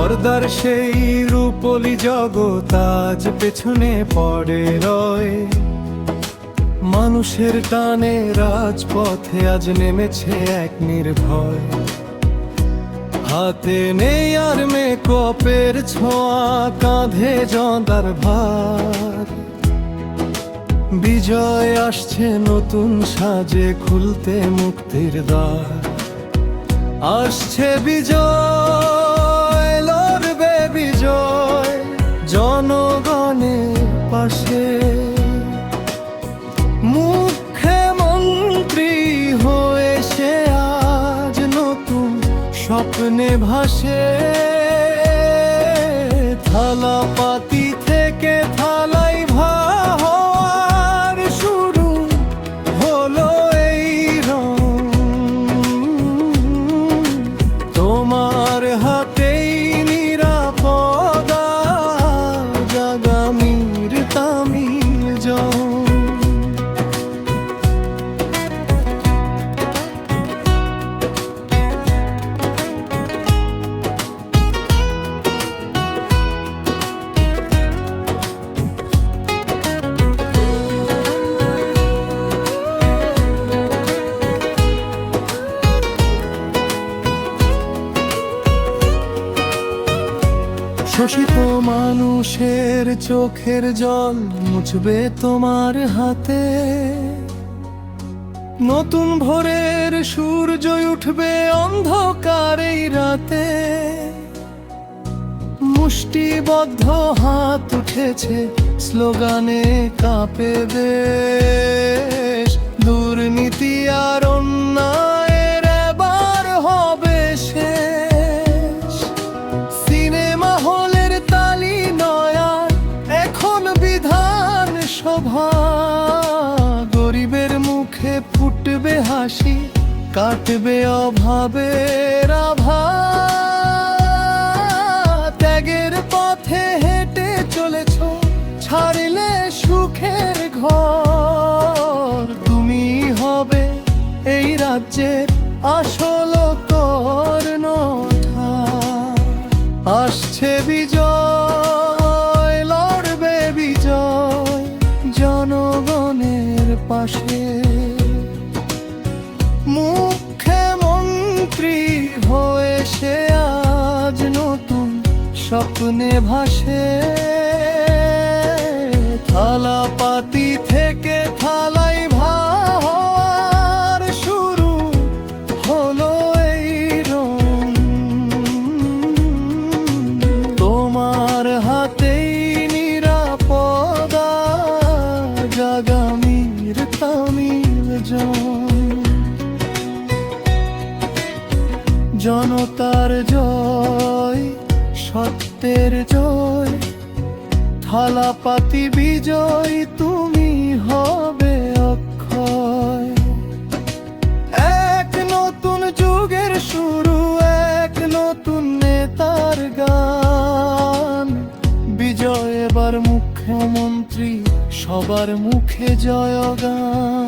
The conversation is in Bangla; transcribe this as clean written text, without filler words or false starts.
পর্দার সেই রূপলি জগৎ আজ পেছনে পড়ে রয়। মানুষের টানে রাজপথে আজ নেমেছে এক নির্ভয়। হাতে নেই আর মেকআপের ছোঁয়া, কাঁধে জঁদার ভার। বিজয় আসছে নতুন সাজে, খুলতে মুক্তির দ্বার। আসছে বিজয়, লড়বে বিজয় জনগণের পাশে। মুখ্যমন্ত্রী হয়ে সে আজ নতুন স্বপ্নে ভাসে। থালাপাতি থেকে থালাই ভার শুরু হলো এই রং। তোমার হাতেই নিরাপদা, আগামীর তামিল জং। শোষিত মানুষের চোখের জল মুছবে তোমার হাতে। নতুন ভোরের সূর্য উঠবে অন্ধকার এই রাতে। মুষ্টিবদ্ধ হাত উঠেছে, স্লোগানে কাঁপে দেশ। দুর্নীতি আর অন্যায়ের এবার হবে শেষ। সিনেমা হলের তালি নয় আর এখন বিধান সভা। গরিবের মুখে ফুটবে হাসি, কাটবে অভাবের আভা। ত্যাগের পথে হেঁটে চলেছ, ছাড়লে সুখের ঘর। তুমি হবে এই রাজ্যের আসল কর্ণধার। আসছে বিজয়, লড়বে বিজয় জনগণের পাশে। মুখ্যমন্ত্রী হয়ে সে আজ নতুন স্বপ্নে ভাসে। থালাপাতি থেকে থালাই ভার শুরু হলো এই রং। তোমার হাতেই নিরাপদা, আগামীর তামিল জং। জনতার জয়, সত্যের জয়। থালাপাতি বিজয়, তুমি হবে অক্ষয়। এক নতুন যুগের শুরু, এক নতুন নেতার গান। বিজয় এবার মুখ্যমন্ত্রী, সবার মুখে জয়গান।